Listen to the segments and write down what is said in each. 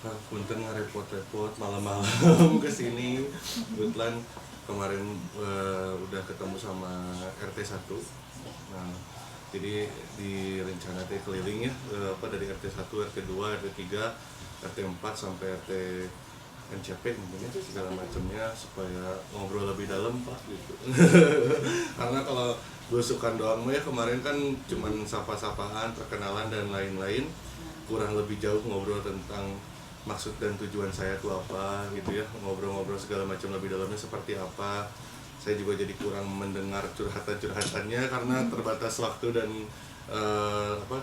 Punten ngarepot-repot malam-malam ke sini. Kebetulan kemarin udah ketemu sama RT 1. Nah, jadi di rencana teh keliling ya, dari RT 1, RT 2, RT 3, RT 4 sampai RT NCP mungkin ya, segala macamnya supaya ngobrol lebih dalam Pak gitu. Karena kalau belusukan doang mah ya kemarin kan cuman sapa-sapaan, perkenalan dan lain-lain, kurang lebih jauh ngobrol tentang maksud dan tujuan saya itu apa gitu ya, ngobrol-ngobrol segala macam lebih dalamnya seperti apa. Saya juga jadi kurang mendengar curhatan-curhatannya karena terbatas waktu dan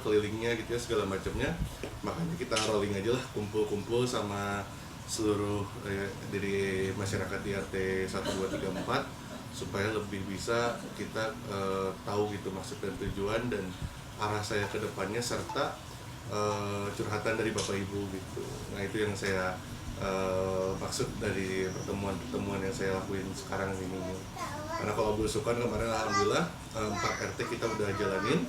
kelilingnya gitu ya segala macamnya. Makanya kita rolling aja lah, kumpul-kumpul sama seluruh dari masyarakat di RT 1, 2, 3, 4 supaya lebih bisa kita tahu gitu maksud dan tujuan dan arah saya ke depannya serta curhatan dari Bapak Ibu gitu. Nah, itu yang saya maksud dari pertemuan-pertemuan yang saya lakuin sekarang ini. Karena kalau belusukan kemarin alhamdulillah 4 RT kita udah jalanin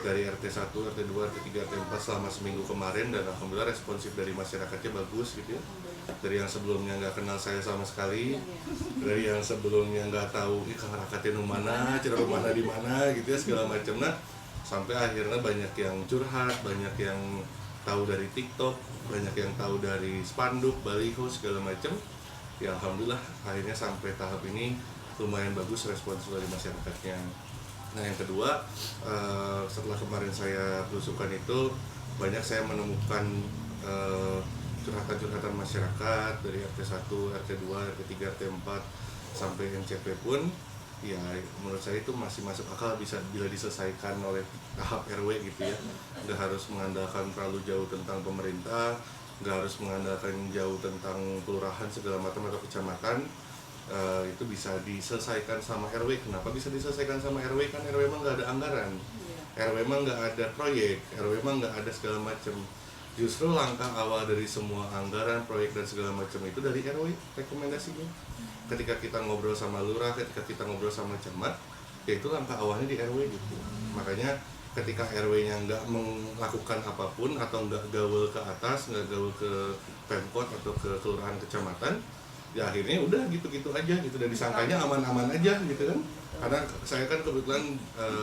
dari RT 1, RT 2, RT 3, RT 4 selama seminggu kemarin dan alhamdulillah responsif dari masyarakatnya bagus gitu ya. Dari yang sebelumnya nggak kenal saya sama sekali, dari yang sebelumnya nggak tahu Kang Rakatin mana, cara mana di mana gitu ya segala macam. Nah, sampai akhirnya banyak yang curhat, banyak yang tahu dari TikTok, banyak yang tahu dari spanduk, baliho segala macam. Ya alhamdulillah akhirnya sampai tahap ini lumayan bagus respons dari masyarakatnya. Nah, yang kedua, setelah kemarin saya belusukan itu banyak saya menemukan curhatan-curhatan masyarakat dari RT 1, RT 2, RT 3, RT 4 sampai NCP pun ya menurut saya itu masih masuk akal bisa bila diselesaikan oleh tahap RW gitu ya. Nggak harus mengandalkan terlalu jauh tentang pemerintah, nggak harus mengandalkan jauh tentang kelurahan segala macam atau kecamatan. Itu bisa diselesaikan sama RW. Kenapa bisa diselesaikan sama RW? Kan RW emang nggak ada anggaran, RW emang nggak ada proyek, RW emang nggak ada segala macam. Justru langkah awal dari semua anggaran, proyek dan segala macam itu dari RW rekomendasinya. Ketika kita ngobrol sama lurah, ketika kita ngobrol sama camat, ya itu langkah awalnya di RW gitu. Makanya ketika RW-nya nggak melakukan apapun atau nggak gaul ke atas, nggak gaul ke Pemkot atau ke kelurahan kecamatan, ya akhirnya udah gitu-gitu aja gitu dan disangkanya aman-aman aja gitu kan. Karena saya kan kebetulan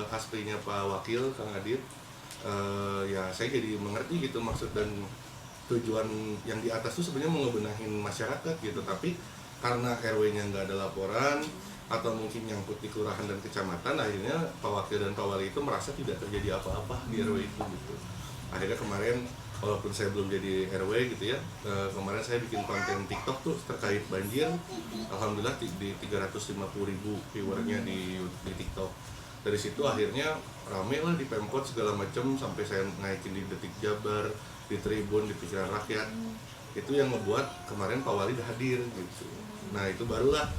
aslinya Pak Wakil Kang Adit, ya saya jadi mengerti gitu maksud dan tujuan yang di atas tuh sebenarnya mau ngebenahin masyarakat gitu, tapi karena RW-nya nggak ada laporan atau mungkin nyangkut di kelurahan dan kecamatan, akhirnya Pak Wakil dan Pak Wali itu merasa tidak terjadi apa-apa di RW itu gitu. Akhirnya kemarin walaupun saya belum jadi RW gitu ya, kemarin saya bikin konten TikTok tuh terkait banjir. Alhamdulillah di 350.000 viewernya di TikTok. Dari situ akhirnya rame lah di Pemkot segala macam sampai saya naikin di Detik Jabar, di Tribun, di Pikiran Rakyat. Itu yang membuat kemarin Pak Wali hadir gitu. Nah, itu barulah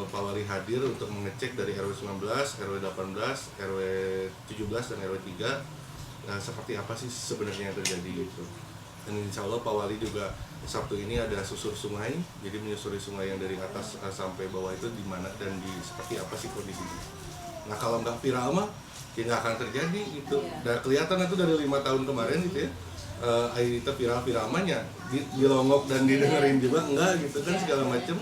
Pak Wali hadir untuk mengecek dari RW 19, RW 18, RW 17 dan RW 3 seperti apa sih sebenarnya yang terjadi gitu. Dan insya Allah Pak Wali juga Sabtu ini ada susur sungai, jadi menyusuri sungai yang dari atas sampai bawah itu di mana dan di seperti apa sih kondisinya. Nah, kalau nggak viral mah ya nggak akan terjadi gitu. Dan kelihatan itu dari 5 tahun kemarin gitu ya, itu viral-viralnya di longok dan didengerin juga enggak gitu kan segala macem.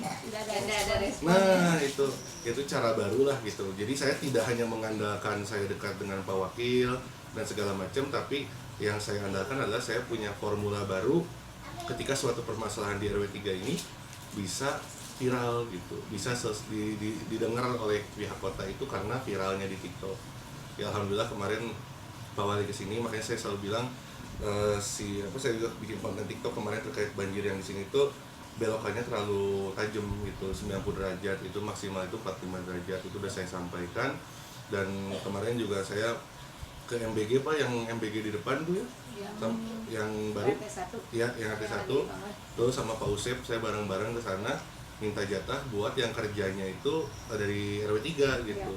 Nah, itu cara baru lah gitu. Jadi saya tidak hanya mengandalkan saya dekat dengan Pak Wakil dan segala macam, tapi yang saya andalkan adalah saya punya formula baru ketika suatu permasalahan di RW 3 ini bisa viral gitu, bisa didengar oleh pihak kota itu karena viralnya di TikTok. Ya alhamdulillah kemarin Pak Wali kesini, makanya saya selalu bilang saya juga bikin konten TikTok kemarin terkait banjir yang di sini tuh belokannya terlalu tajam gitu, 90 derajat, itu maksimal itu 45 derajat, itu udah saya sampaikan. Dan kemarin juga saya ke MBG Pak, yang MBG di depan tuh ya, yang baru ya, yang RT 1 tuh sama Pak Usep, saya bareng-bareng ke sana minta jatah buat yang kerjanya itu dari RW 3 gitu.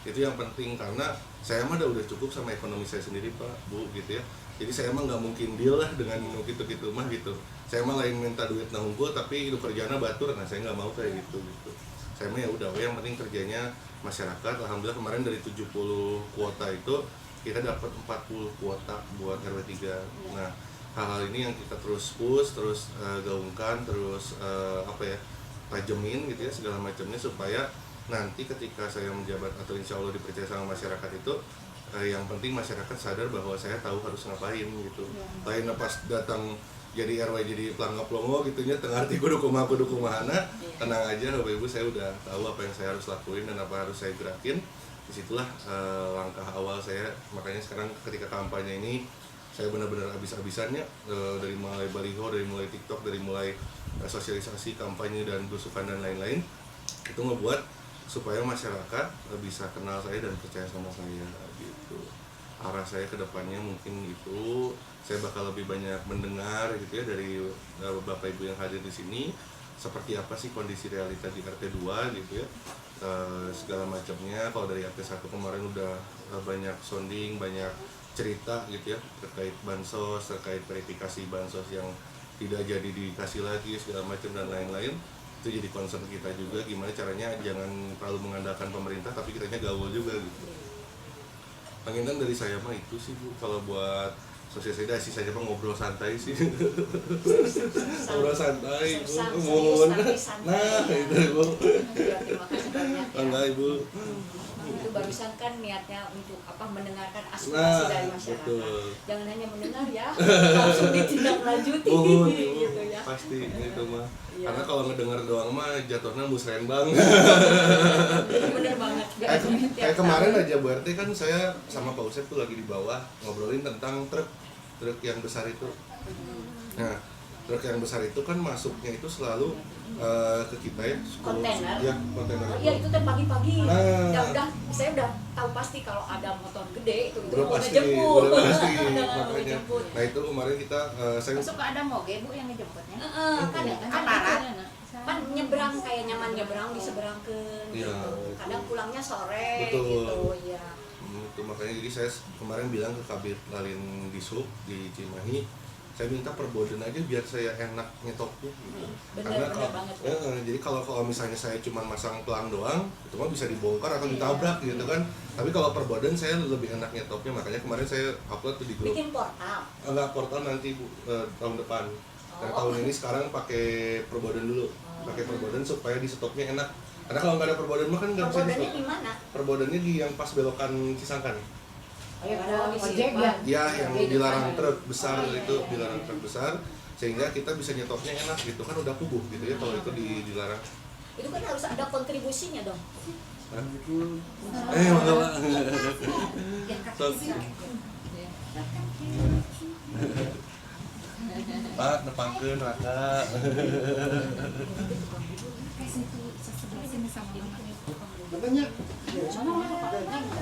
Itu yang penting karena saya mah udah cukup sama ekonomi saya sendiri Pak, Bu gitu ya. Jadi saya mah nggak mungkin deal lah dengan gitu-gitu mah gitu. Saya mah lain minta duit nah unggul tapi itu kerjanya batur, nah saya nggak mau kayak gitu gitu. Saya mah ya udah, yang penting kerjanya masyarakat. Alhamdulillah kemarin dari 70 kuota itu kita dapat 40 kuota buat RW 3. Nah, hal-hal ini yang kita terus push, terus gaungkan, terus tajemin gitu ya segala macamnya, supaya nanti ketika saya menjabat atau insya Allah dipercaya sama masyarakat itu, yang penting masyarakat sadar bahwa saya tahu harus ngapain gitu. Lain pas datang jadi RW jadi pelangga-pelongo gitunya, tengah arti kudu kumahana, tenang aja Bapak Ibu, saya udah tahu apa yang saya harus lakuin dan apa harus saya gerakin. Disitulah langkah awal saya. Makanya sekarang ketika kampanye ini saya benar-benar habis-habisannya, dari mulai baliho, dari mulai TikTok, dari mulai sosialisasi, kampanye dan belusukan dan lain-lain, itu ngebuat supaya masyarakat bisa kenal saya dan percaya sama saya gitu. Arah saya ke depannya mungkin itu saya bakal lebih banyak mendengar gitu ya dari Bapak Ibu yang hadir di sini, seperti apa sih kondisi realita di RT 2 gitu ya, segala macamnya. Kalau dari RT 1 kemarin udah banyak sounding, banyak cerita gitu ya terkait bansos, terkait verifikasi bansos yang tidak jadi dikasih lagi segala macam dan lain-lain. Itu jadi concern kita juga, gimana caranya jangan terlalu mengandalkan pemerintah tapi kitanya gaul juga gitu. Pengen dari saya mah itu sih Bu, kalau buat sosialisasi saja mah ngobrol santai sih. Ngobrol santai Bu, nah itu Bu. Terima kasih banyak ya. Enggak Ibu. Itu barusan kan niatnya untuk mendengarkan aspirasi dari masyarakat. Betul. Jangan hanya mendengar ya, langsung ditindaklanjuti gitu ya. Pasti itu mah. Iya. Karena kalau ngedengar doang mah jatuhnya musrenbang. Bener banget. Kayak kemarin aja Bu RT kan saya sama Pak Usep tuh lagi di bawah ngobrolin tentang truk yang besar itu. Nah, truk yang besar itu kan masuknya itu selalu ke kita ya, Kontainer. Ya, kontainer. Iya itu kan pagi-pagi. Nah. Saya udah tahu pasti kalau ada motor gede itu Udah pasti, ngejemput. udah pasti Udah makanya. ngejemput. Nah itu kemarin kita saya Masuk ada moge Bu yang ngejemputnya. Kan kan nyebrang kayak nyaman nyebrang diseberangkeun Iya, gitu. Kadang pulangnya sore Betul. gitu ya. itu makanya jadi saya kemarin bilang ke Kabit Lalin Disub di Cimahi, saya minta perboden aja biar saya enak nyetopnya gitu. Bener Kalau banget. jadi kalau misalnya saya cuma masang pelang doang, itu mah bisa dibongkar atau ditabrak gitu kan. Tapi kalau perboden saya lebih enak nyetopnya, makanya kemarin saya upload tuh di grup. Bikin portal. Enggak, portal nanti Bu, tahun depan. Karena tahun ini sekarang pakai perboden dulu, pakai perboden supaya di stopnya enak. Karena kalau nggak ada perboden mah kan nggak bisa di Perbodennya stop. di mana? Perbodennya di yang pas belokan Cisangkan. Ada ojek ya? Ya, yang dilarang truk besar itu, dilarang truk besar, sehingga kita bisa nyetopnya enak gitu kan, udah kubuh gitu ya kalau itu dilarang. Itu kan harus ada kontribusinya dong. Mangga Pak. Pak, nepangkeun raka. Betulnya.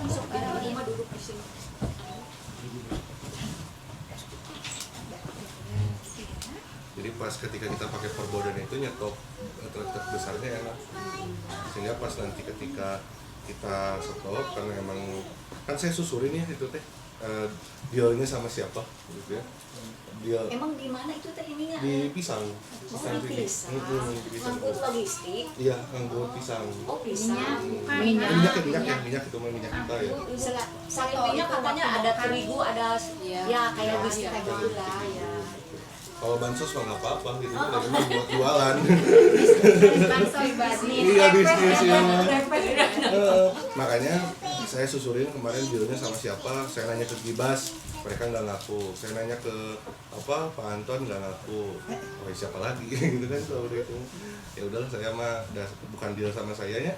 Masuk ke rumah duduk di sini. Jadi pas ketika kita pakai perboden itu nyetop truk-truk besarnya enak, sehingga pas nanti ketika kita stop, karena emang kan saya susurin ya itu teh dealnya sama siapa gitu ya, deal Emang di mana itu teh ininya? di pisang. Di pisang. Di pisang. Ngangkut logistik. Iya, ngangkut pisang. Oh pisang. Minyak itu mah minyak kita ya. Selain minyak katanya ada terigu, ada ya kayak bisnis kayak gitu lah ya. Kalau bansos mah nggak apa-apa gitu kan, lagi mah buat jualan. Iya, bisnis ya. Makanya saya susurin kemarin dealnya sama siapa, saya nanya ke Gibas, mereka nggak ngaku. Saya nanya ke Pak Anton nggak ngaku. Oh siapa lagi gitu kan kalau udah itu. Ya udahlah, saya mah bukan deal sama saya ya.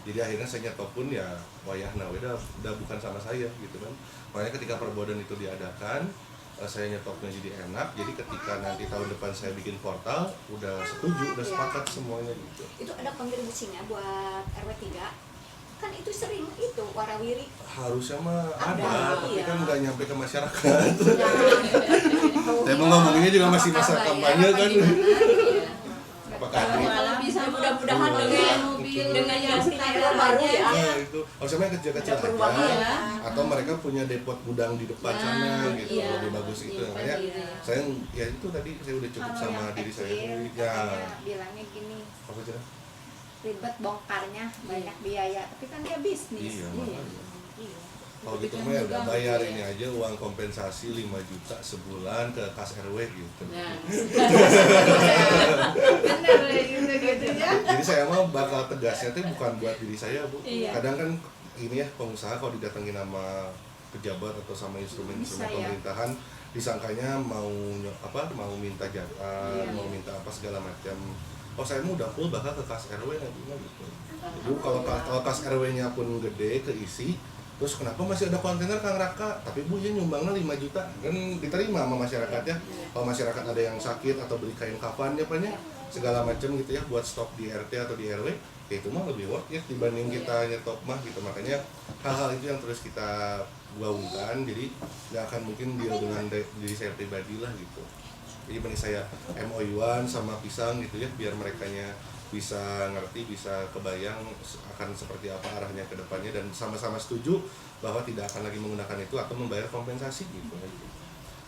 Jadi akhirnya saya nyetop pun ya wayahna udah bukan sama saya gitu kan. Makanya ketika perboden itu diadakan, saya nyetopnya jadi enak. Jadi ketika nanti tahun depan saya bikin portal, udah setuju, udah sepakat semuanya gitu. Itu ada kontribusinya buat RW 3. Kan itu sering itu warawiri. Harusnya mah Ada, tapi iya. kan nggak nyampe ke masyarakat. Saya mau ngomonginnya juga masih masa kampanye kan. Apakah Kalau bisa mudah-mudahan dengan ganti baru ya. Nah, itu harusnya kecil-kecil Ada perubahan aja, ya. atau mereka punya depot gudang di depan sana gitu, iya. lebih bagus itu. Makanya saya ya itu tadi saya udah cukup Kalau sama yang diri saya kecil, sendiri. Ya, katanya bilangnya gini, apa aja? ribet bongkarnya, banyak biaya, tapi kan dia bisnis. Iya, Iya. makanya. Iya. Kalau gitu mah ya udah bayar ini aja uang kompensasi 5 juta sebulan ke kas RW gitu. Nah, Bener gitu ya. Jadi saya mah bakal tegasnya tuh bukan buat diri saya, Bu. Iya. Kadang kan ini ya pengusaha kalau didatengin sama pejabat atau sama instrumen-instrumen Bisa ya. pemerintahan disangkanya mau minta jatah, Iya, mau iya. minta apa segala macam. Oh saya mah udah full bakal ke kas RW nanti mah gitu. Jadi kalau kas RW-nya pun gede keisi, terus kenapa masih ada kontainer Kang Raka? Tapi Bu ya nyumbangnya 5 juta kan diterima sama masyarakat ya. Kalau masyarakat ada yang sakit atau beli kain kafan ya Pak ya, segala macam gitu ya buat stok di RT atau di RW, ya itu mah lebih worth ya dibanding kita nyetok mah gitu. Makanya hal-hal itu yang terus kita gaungkan, jadi nggak akan mungkin deal dengan diri saya pribadi lah gitu. Jadi mending saya MOU-an sama Pisang gitu ya, biar merekanya bisa ngerti, bisa kebayang akan seperti apa arahnya ke depannya dan sama-sama setuju bahwa tidak akan lagi menggunakan itu atau membayar kompensasi gitu.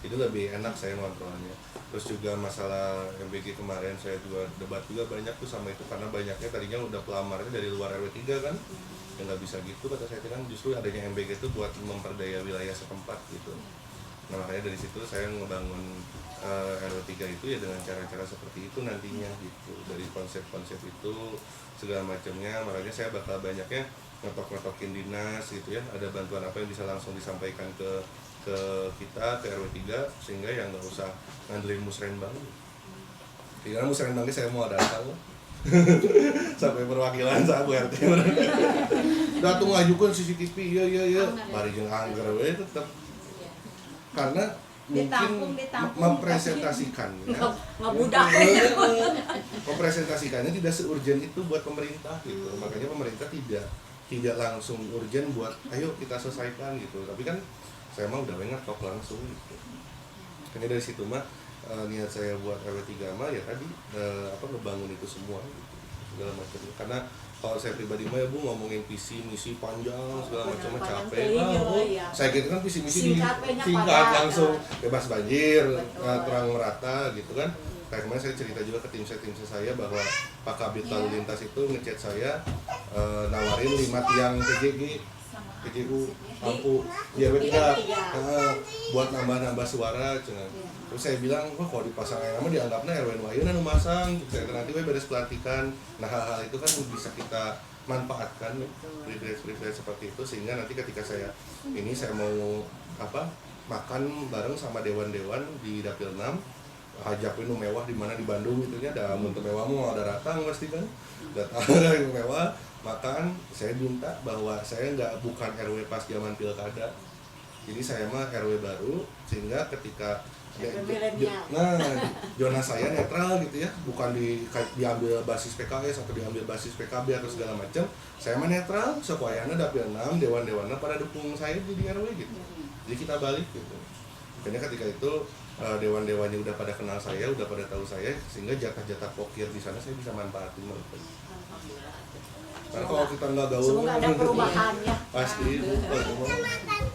Itu lebih enak saya ngontrolnya. Terus juga masalah MBG kemarin saya juga debat juga banyak tuh sama itu karena banyaknya tadinya udah pelamarnya dari luar RW 3 kan. Ya nggak bisa gitu kata saya kan, justru adanya MBG itu buat memperdaya wilayah setempat gitu. Nah makanya dari situ saya ngebangun RW 3 itu ya dengan cara-cara seperti itu nantinya gitu, dari konsep-konsep itu segala macamnya. Makanya saya bakal banyaknya ngetok-ngetokin dinas gitu ya, ada bantuan apa yang bisa langsung disampaikan ke kita, ke RW 3 sehingga ya nggak usah ngandelin musrenbang. Karena musrenbangnya saya mau datang sampai perwakilan saya Bu RT datang ngajukan CCTV ya bari jeung anggar we tetep karena mungkin mempresentasikannya mempresentasikannya tidak seurgen itu buat pemerintah gitu. Makanya pemerintah tidak langsung urgen buat ayo kita selesaikan gitu, tapi kan saya mah udah ngetok langsung gitu. Makanya dari situ mah niat saya buat RW 3 mah ya tadi ngebangun itu semua gitu, segala macam. Karena kalau saya pribadi mah ya Bu ngomongin visi misi panjang segala macam capek lah. Saya kira kan visi misi singkat langsung bebas banjir, terang merata gitu kan. Kayak kemarin saya cerita juga ke tim saya bahwa Pak Kabit Lalu Lintas itu ngechat saya nawarin 5 tiang PJU lampu biar tidak buat nambah suara cenah. Terus saya bilang, wah kalau dipasang yang nama dianggapnya RW nu ayeuna nu masang, saya nanti we beres pelantikan. Nah hal-hal itu kan bisa kita manfaatkan privilege seperti itu sehingga nanti ketika saya mau makan bareng sama dewan-dewan di Dapil 6, ajak nu mewah di mana di Bandung gitu nya, ada mun mewah mau ada datang pasti kan. Datang mewah makan, saya minta bahwa saya bukan RW pas zaman pilkada. Jadi saya mah RW baru sehingga ketika zona saya netral gitu ya, bukan diambil basis PKS atau diambil basis PKB atau segala macam. Saya mah netral, sekoyana Dapil 6, dewan-dewannya pada dukung saya di RW gitu. Jadi kita balik gitu. Makanya ketika itu dewan-dewannya udah pada kenal saya, udah pada tahu saya, sehingga jatah-jatah pokir di sana saya bisa manfaatin. Karena kalau kita nggak gaul, semoga ada perubahannya. Pasti itu.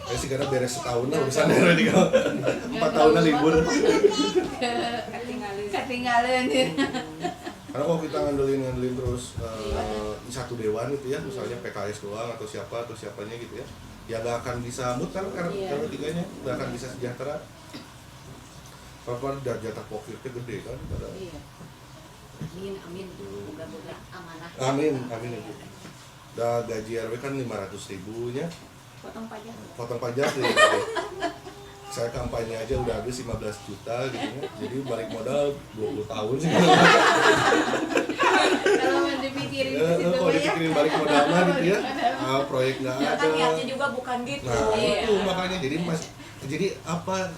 Ya sih karena beres setahun lah urusan RW 3. 4 tahun libur. Ketinggalan. Karena kalau kita ngandelin terus di satu dewan itu ya, misalnya PKS doang atau siapanya gitu ya, ya nggak akan bisa mutar RW 3-nya, nggak akan bisa sejahtera. Karena jatah pokirnya gede kan pada. Amin moga-moga amanah. Amin Ibu. Dah gaji RW kan 500.000 nya. Potong pajak ya. Saya kampanye aja udah habis 15 juta gitu ya. Jadi balik modal 20 tahun sih. Kalau mau dipikirin kalau dipikirin balik modal mah gitu ya. Proyek nggak ada. Kan niatnya juga bukan gitu. Nah, itu makanya jadi apa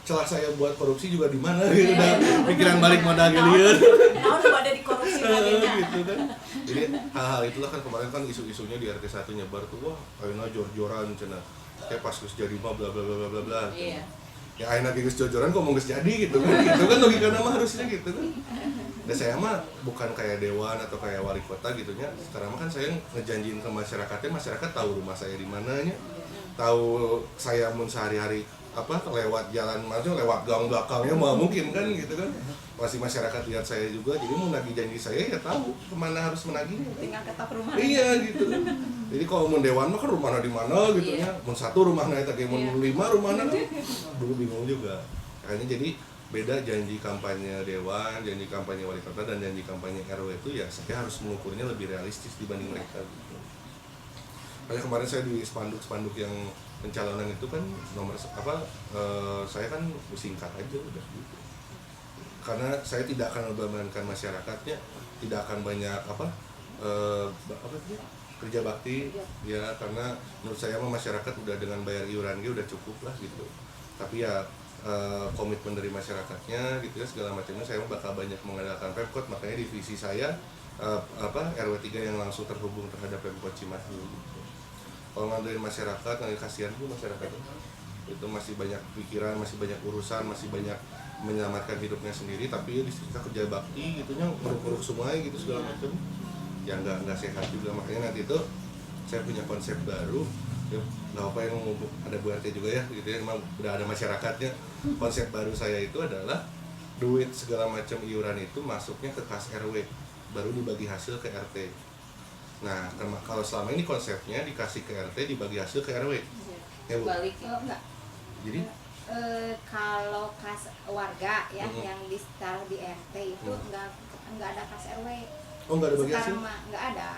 celah saya buat korupsi juga di mana gitu dan pikiran balik modal gitu. Nah, udah ada di korupsi lagi gitu kan. Jadi hal-hal itulah kan kemarin kan isu-isunya di RT 1 nyebar tuh, wah ayeuna jor-joran cenah. Kayak pas geus jadi mah bla bla bla bla bla. Iya. Ya ayeuna geus jor-joran kok mau geus jadi gitu kan. Gitu kan logikanya mah harusnya gitu kan. Dan saya mah bukan kayak dewan atau kayak wali kota gitu nya. Sekarang mah kan saya ngejanjiin ke masyarakatnya, masyarakat tahu rumah saya di mananya. Tahu saya mun sehari-hari lewat jalan, maksudnya lewat gang belakangnya mau mungkin kan gitu kan. Pasti masyarakat lihat saya juga, jadi mau nagih janji saya ya tahu kemana harus menagihnya. Tinggal ketok rumah. Iya gitu. Jadi kalau mau dewan mah kan rumahnya di mana gitu ya. Mau 1 rumahnya eta kayak mau 5 rumahnya kan. Dulu bingung juga. Kayaknya jadi beda janji kampanye dewan, janji kampanye wali kota dan janji kampanye RW itu ya saya harus mengukurnya lebih realistis dibanding mereka gitu. Makanya kemarin saya di spanduk yang pencalonan itu kan saya kan singkat aja udah gitu. Karena saya tidak akan membebankan masyarakatnya, tidak akan banyak kerja bakti ya, karena menurut saya masyarakat udah dengan bayar iuran udah cukup lah gitu. Tapi ya komitmen dari masyarakatnya gitu ya segala macamnya, saya bakal banyak mengandalkan Pemkot. Makanya divisi saya RW 3 yang langsung terhubung terhadap Pemkot Cimahi gitu. Kalau ngandelin masyarakat, kasihan tuh masyarakat itu masih banyak pikiran, masih banyak urusan, masih banyak menyelamatkan hidupnya sendiri, tapi di kita kerja bakti gitunya nguruk-nguruk semuanya gitu segala macam ya nggak sehat juga. Makanya nanti itu saya punya konsep baru ya, nggak apa yang ada Bu RT juga ya gitu ya, memang udah ada masyarakatnya. Konsep baru saya itu adalah duit segala macam iuran itu masuknya ke kas RW, baru dibagi hasil ke RT. Nah kalau selama ini konsepnya dikasih ke RT, dibagi hasil ke RW ya Bu? Balik enggak. Jadi kalau kas warga ya yang ditaruh di RT itu enggak ada kas RW. Oh, enggak ada bagi hasil? Sekarang mah enggak ada.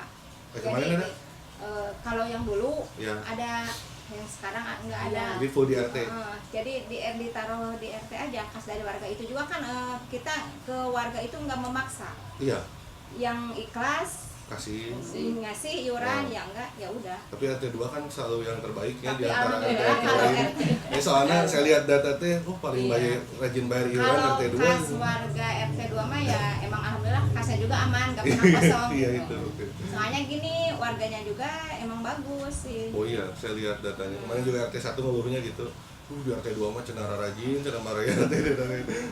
Kemarin ada? Kalau yang dulu ya. Ada, yang sekarang enggak ada. Jadi full di RT. Jadi ditaruh di RT aja kas dari warga. Itu juga kan kita ke warga itu enggak memaksa. Iya. Yang ikhlas kasih ngasih iuran ya enggak ya udah. Tapi RT 2 kan selalu yang terbaiknya di Tapi antara RT alhamdulillah kalau lain. Soalnya saya lihat data teh paling rajin bayar iuran kalau RT 2. Kas warga RT 2 mah ya emang alhamdulillah kasnya juga aman, enggak pernah kosong. Iya gitu. itu. Soalnya gini, warganya juga emang bagus sih. Oh iya, saya lihat datanya. Kemarin juga RT 1 ngeluhnya gitu. Di RT 2 mah cenara rajin, cenara marah RT.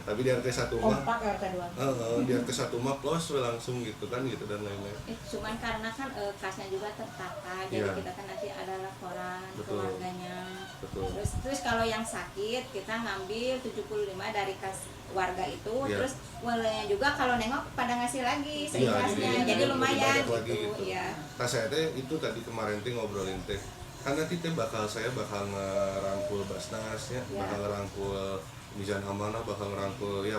Tapi di RT 1 mah kompak RT 2. di RT 1 mah plus langsung gitu kan gitu dan lain-lain. Cuman karena kan kasnya juga tertata, jadi kita kan nanti ada laporan ke warganya. Betul. Terus kalau yang sakit kita ngambil 75 dari kas warga itu, terus walanya juga kalau nengok pada ngasih lagi seikhlasnya, jadi lumayan gitu. Iya. Nah saya teh itu tadi kemarin teh ngobrolin teh, kan nanti teh saya bakal ngerangkul Basnas ya, bakal ngerangkul Mizan Amanah, bakal ngerangkul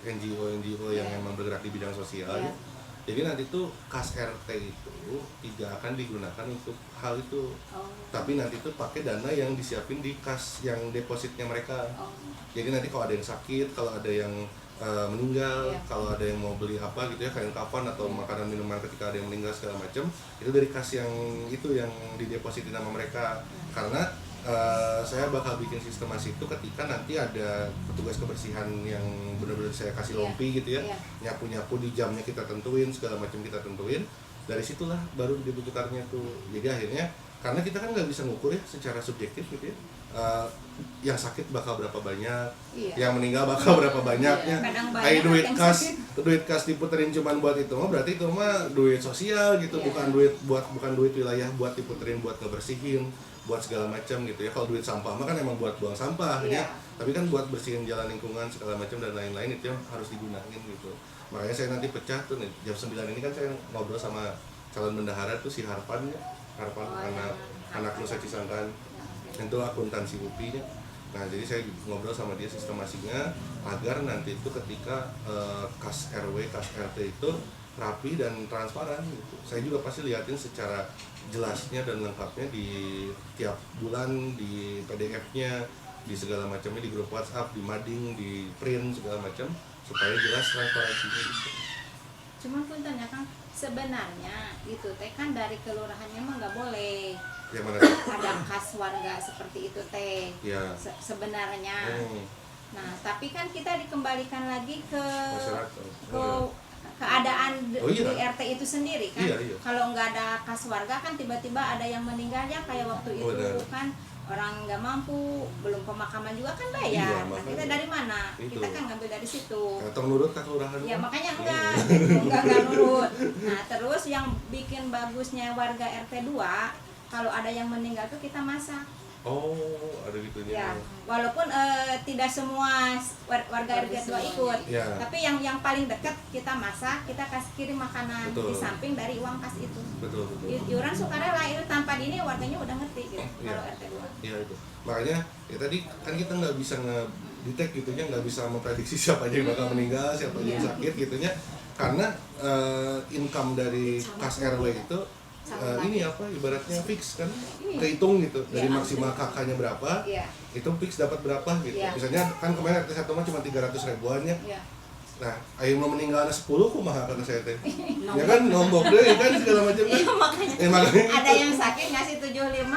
NGO yang memang bergerak di bidang sosial ya. Jadi nanti tuh kas RT itu tidak akan digunakan untuk hal itu, tapi nanti tuh pakai dana yang disiapin di kas yang depositnya mereka. Jadi nanti kalau ada yang sakit, kalau ada yang meninggal, kalau ada yang mau beli apa gitu ya, kain kafan atau makanan minuman ketika ada yang meninggal segala macam, itu dari kas yang itu yang didepositin nama mereka. Karena saya bakal bikin sistemasi itu ketika nanti ada petugas kebersihan yang benar-benar saya kasih lompi gitu ya, nyapu-nyapu di jamnya kita tentuin, segala macam kita tentuin, dari situlah baru dibutuhkannya tuh. Jadi akhirnya karena kita kan nggak bisa ngukur ya secara subjektif gitu ya, yang sakit bakal berapa banyak, yang meninggal bakal berapa banyaknya. Duit kas diputerin cuman buat itu mah berarti itu mah duit sosial gitu, bukan duit wilayah buat diputerin buat ngebersihin, buat segala macam gitu ya. Kalau duit sampah mah kan emang buat buang sampah ya, tapi kan buat bersihin jalan lingkungan segala macam dan lain-lain itu yang harus digunakan gitu. Makanya saya nanti pecah tuh nih, jam 9 ini kan saya ngobrol sama calon bendahara tuh si Harpan ya, anak Nusa Cisangkan, itu akuntansi UPI nya. Nah jadi saya ngobrol sama dia sistemasinya agar nanti itu ketika kas RW, kas RT itu rapi dan transparan gitu. Saya juga pasti liatin secara jelasnya dan lengkapnya di tiap bulan, di PDF-nya, di segala macamnya, di grup WhatsApp, di mading, di print segala macam supaya jelas transparansinya gitu. Cuman punten ya Kang, sebenarnya itu teh kan dari kelurahannya mah nggak boleh. Yang mana? Ada kas warga seperti itu teh. Ya. Sebenarnya. Nah, tapi kan kita dikembalikan lagi ke keadaan di RT itu sendiri kan. Kalau nggak ada kas warga kan tiba-tiba ada yang meninggal ya kayak waktu itu kan orang nggak mampu, belum pemakaman juga kan bayar. Nah, kita dari mana? Kita kan ngambil dari situ. Atau nurut ke kelurahan? Ya makanya enggak nurut. Nah, terus yang bikin bagusnya warga RT 2 kalau ada yang meninggal tuh kita masak. Oh, ada gitunya. Ya, walaupun tidak semua warga RT 2 ikut, ya. tapi yang paling dekat kita masak, kita kasih kirim makanan. Betul. Di samping dari uang kas itu. Betul. Iuran sukarela itu tanpa ini warganya udah ngerti gitu kalau RT 2. Iya itu. Makanya ya tadi kan kita nggak bisa nge-detect gitunya, nggak bisa memprediksi siapa aja yang bakal meninggal, siapa aja yang sakit gitunya. Karena income dari kas RW itu ini apa ibaratnya fix kan, kehitung gitu dari maksimal kakaknya berapa, itu fix dapat berapa gitu. Misalnya kan kemarin RT 1 mah cuma 300 ribuan ya. Nah, ayo mau meninggal 10 kumaha kata saya teh. Ya kan nombok deh kan segala macam. Makanya ada yang sakit ngasih 75,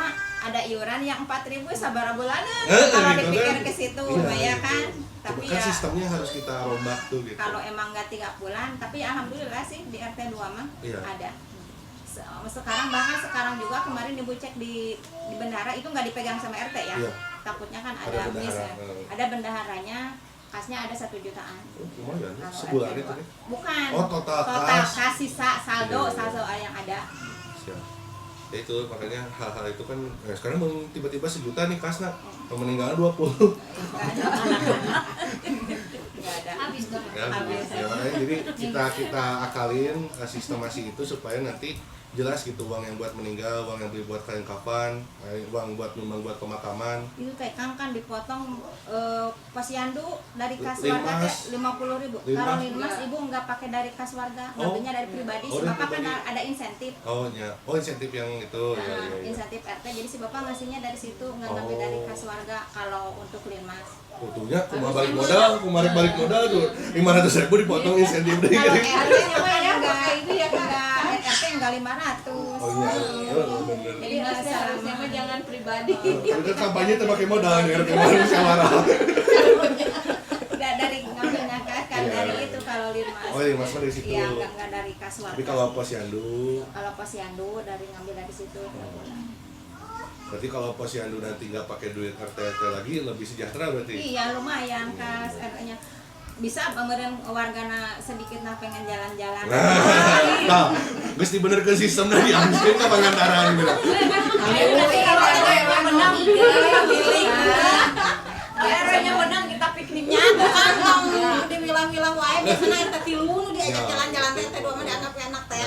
ada iuran yang 4.000 sabara bulanan. Kalau gitu dipikir kan. ke situ Iya. ya kan. Tapi kan ya sistemnya harus kita rombak tuh gitu. kalau emang nggak 3 bulan, tapi alhamdulillah sih di RT 2 mah ada. Sekarang juga kemarin ibu cek di bendahara itu nggak dipegang sama RT ya. Takutnya kan ada miss ya. Ada bendaharanya, kasnya ada 1 jutaan. Lumayan, sebulan itu nih. Bukan. Oh, total kas sisa saldo yang ada. Siap. Ya itu makanya hal-hal itu kan sekarang tiba-tiba 1 juta nih kas nak. Meninggalnya 20. Nggak ada. Habis dong. Habis. Ya, makanya jadi kita akalin sistemasi itu supaya nanti jelas gitu uang yang buat meninggal, uang yang beli buat kain kafan, uang buat nyumbang buat pemakaman. Itu teh kan dipotong posyandu dari kas warga teh 50.000. Kalau linmas ibu nggak pakai dari kas warga, ngambilnya dari pribadi. Si bapak kan ada insentif. Oh ya, insentif yang itu. Nah, insentif RT, jadi si bapak ngasihnya dari situ, nggak ngambil dari kas warga. Kalau untuk linmas. Utuhnya balik modal tuh 500.000 dipotong insentif deh. Kalau RT-nya mah ya nggak itu ya nggak RT nggak 500. Oh iya, bener. Jadi seharusnya mah jangan pribadi. Itu kampanye tuh pakai modal nih, kemarin musyawarah. Dari ngambilnya kan dari itu kalau linmas. Oh linmas mah dari situ. Iya nggak dari kas warga. Tapi kalau posyandu. Kalau posyandu dari ngambil dari situ. Berarti kalau posyandu nanti nggak pakai duit RT lagi lebih sejahtera berarti? Iya lumayan kas RT-nya bisa kemudian wargana sedikit pengen jalan-jalan. Nah, geus dibenerkeun sistem dari ambil ke Pangandaran gitu. Nanti kalau ada yang menang pilih. RW-nya menang kita pikniknya kan di wilayah-wilayah wae biasanya RT 3 nu diajak jalan-jalan RT 2 mah dianggap enak teh.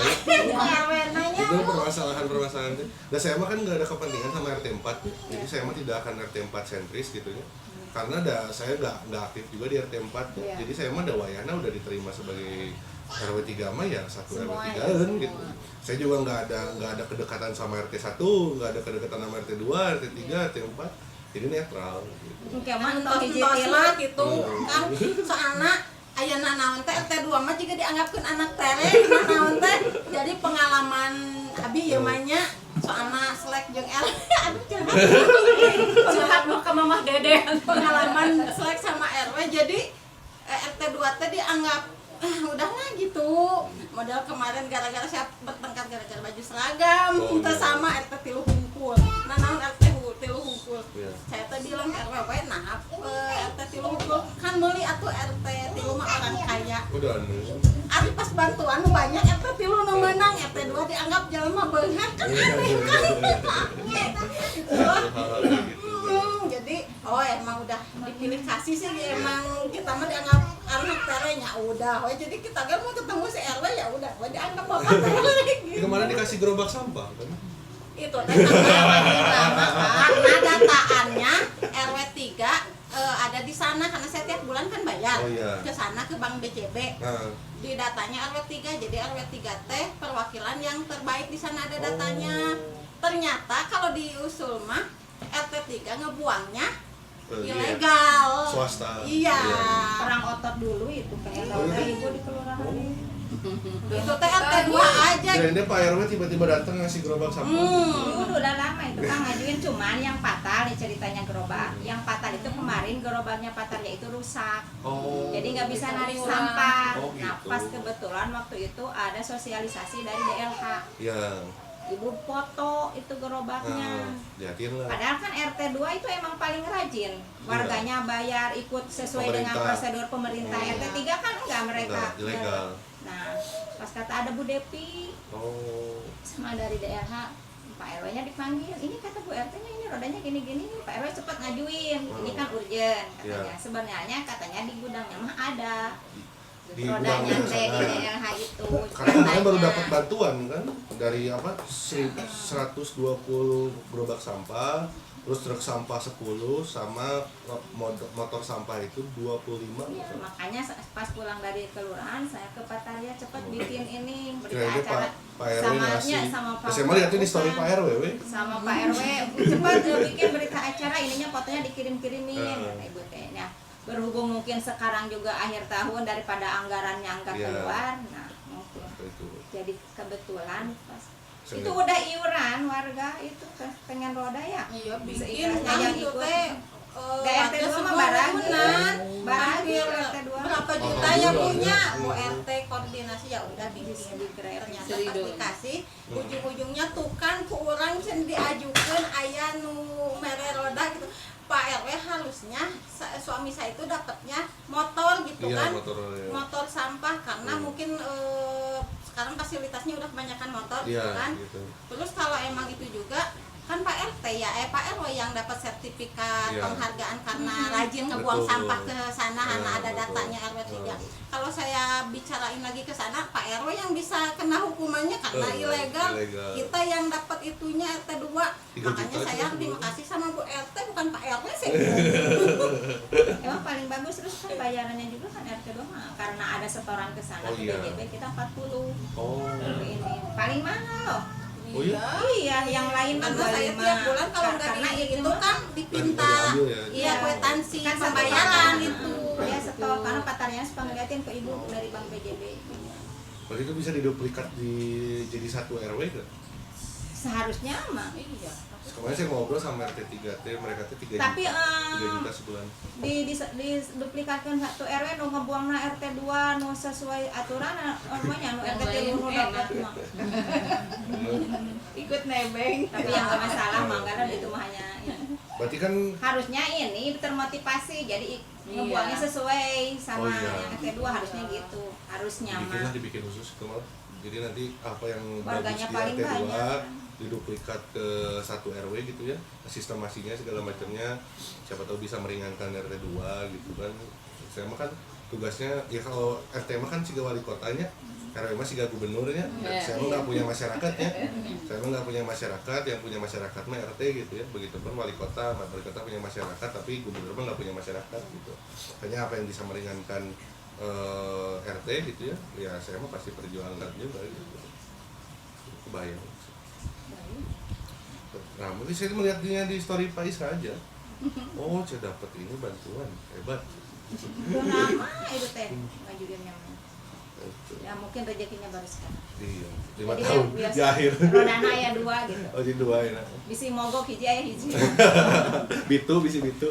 RW-nya Itu permasalahan itu. Dan saya mah kan nggak ada kepentingan sama RT 4, jadi saya mah tidak akan RT 4 sentris gitu ya. Karena saya nggak aktif juga di RT 4, jadi saya mah wayahna udah diterima sebagai RW 3 mah ya satu RW 3 gitu. Saya juga nggak ada kedekatan sama RT 1, nggak ada kedekatan sama RT 2, RT 3, RT 4. Jadi netral gitu. Kayak mah hiji lah gitu kan soalna ayeuna naon teh RT 2 mah juga dianggapkeun anak teh naon teh. Jadi pengalaman abi ieu mah nya soalna selek jeung L aduh curhat mah ke mamah dede pengalaman selek sama RW jadi RT 2 teh dianggap udahlah gitu. Modal kemarin gara-gara saya bertengkar gara-gara baju seragam teh sama RT 3 hungkul. Nah naon RT 3 hungkul. Saya teh bilang ke RW we nah RT 3 hungkul kan meuli atuh RT 3 mah orang kaya. Udah Ari pas bantuan nu banyak RT 3 nu meunang, RT 2 dianggap jelema beunghar kan aneh kan. Jadi emang udah dipilih kasih sih emang kita mah dianggap anak terenya udah jadi kita kan mau ketemu si RW ya udah dianggap bapak gitu. Kemarin dikasih gerobak sampah kan? Itu karena dataannya RW 3 ada di sana karena saya tiap bulan kan bayar ke sana ke Bank BCB. Di datanya RW 3 jadi RW 3 teh perwakilan yang terbaik di sana ada datanya. Ternyata kalau diusul mah RT 3 ngebuangnya ilegal. Swasta. Iya. Perang otot dulu itu kayak ibu di kelurahan. Itu teh RT 2 aja. Dan dia Pak RW tiba-tiba datang ngasih gerobak sampah. Itu udah lama itu kan ngajuin, cuman yang fatal nih ceritanya gerobak. Yang fatal itu kemarin gerobaknya fatalnya itu rusak. Jadi nggak bisa narik sampah. Gitu. Nah pas kebetulan waktu itu ada sosialisasi dari DLH. Iya. Ibu foto itu gerobaknya. Lihatin lah. Padahal kan RT 2 itu emang paling rajin. Warganya bayar ikut sesuai dengan prosedur pemerintah. RT 3 kan enggak mereka. Ilegal. Nah, pas kata ada Bu Depi sama dari DRH Pak RW-nya dipanggil, ini kata Bu RT-nya ini rodanya gini-gini, Pak RW cepat ngajuin, ini kan urgent katanya. Sebenarnya katanya di gudangnya mah ada di rodanya gudang teh sana. di LH itu. Karena kemarin baru katanya. dapat bantuan kan dari apa 120 gerobak sampah, terus truk sampah 10 sama motor sampah itu 25. Iya, makanya pas pulang dari kelurahan saya ke Pak Talia cepat bikin ini berita Kira-kira acara Pak RW sama ngasih. sama Pak Saya mau liatin di story Pak RW, we. sama Pak RW cepat bikin berita acara, ininya fotonya dikirim-kirimin kata ibu tehnya. Berhubung mungkin sekarang juga akhir tahun daripada anggarannya angkat Iya. keluar, nah mungkin Itu. jadi kebetulan pas Saya itu lihat. udah iuran warga itu pengen roda ya. Iya Bisa bikin iurannya kan yang itu ikut. teh Gak RT 2 mah barangnya. Barangnya hampir RT 2. berapa Oh, juta yang alhamdulillah, punya ya. Bu RT koordinasi ya udah bikin Di Grab. ternyata pas dikasih ujung-ujungnya tuh kan ku orang sen diajukan aya nu mere roda gitu. Pak RW halusnya suami saya itu dapatnya motor gitu Iya, kan, motor. motor sampah karena mungkin sekarang fasilitasnya udah kebanyakan motor Iya, gitu kan. gitu. Terus kalau emang itu juga kan Pak RT ya, Pak RW yang dapat sertifikat Iya. penghargaan karena rajin ngebuang Betul. sampah ke sana, karena ada betul. datanya RW 3. Kalau saya bicarain lagi ke sana, Pak RW yang bisa kena hukumannya karena ilegal. ilegal. Kita yang dapat itunya RT 2. 3 Makanya juta saya itu terima kasih sama Bu RT bukan Pak RW sih. Emang paling bagus, terus kan bayarannya juga kan RT 2 mah karena ada setoran ke sana Oh, ke iya. BJB kita 40. Oh. Ini paling mahal loh. Oh, iya? Iya, yang lain mah Karena saya 25. tiap bulan kalau nggak Karena di itu mah kan dipinta diambil ya. iya kwitansi Kan pembayaran setoran. itu. Ya setor karena patarnya suka ngeliatin ke ibu dari bank BJB. Berarti itu bisa diduplikat jadi satu RW kan? Seharusnya mah. Iya. Kemarin saya ngobrol sama RT 3T, mereka tuh 3 Tapi juta. 3 juta sebulan. di duplikatkan satu RW nu ngebuangna RT 2 nu sesuai aturan namanya nu RT 3 nu dapat mah. Ikut nebeng. Tapi yang gak masalah mah karena itu mah hanya ini. Berarti kan Harusnya ini termotivasi jadi ngebuangnya sesuai sama Oh, iya. yang RT 2 harusnya gitu. Harusnya mah. dibikin khusus itu malah. Jadi nanti apa yang Warganya bagus di paling RT 2 banyak. diduplikat ke satu RW gitu ya. Sistemasinya segala macamnya siapa tahu bisa meringankan RT 2 gitu kan. Saya mah kan tugasnya ya kalau RT mah kan siga wali kotanya, RW mah siga gubernurnya. Saya mah nggak punya masyarakat ya. Saya mah nggak punya masyarakat, yang punya masyarakat mah RT gitu ya. Begitupun wali kota punya masyarakat tapi gubernur mah nggak punya masyarakat gitu. Makanya apa yang bisa meringankan RT gitu ya, ya saya mah pasti perjuangan juga gitu. Kebayang. Nah, mungkin saya melihatnya di story Pak Isa aja. Oh, saya dapat ini bantuan, hebat. Udah lama itu teh ngajuinnya mah. Ya mungkin rezekinya baru sekarang. Iya, 5 Jadi tahun biasa di akhir. rodana aya 2 gitu. Oh, jadi 2 ya. Bisi mogok hiji aya hiji. Bitu, bisi bitu.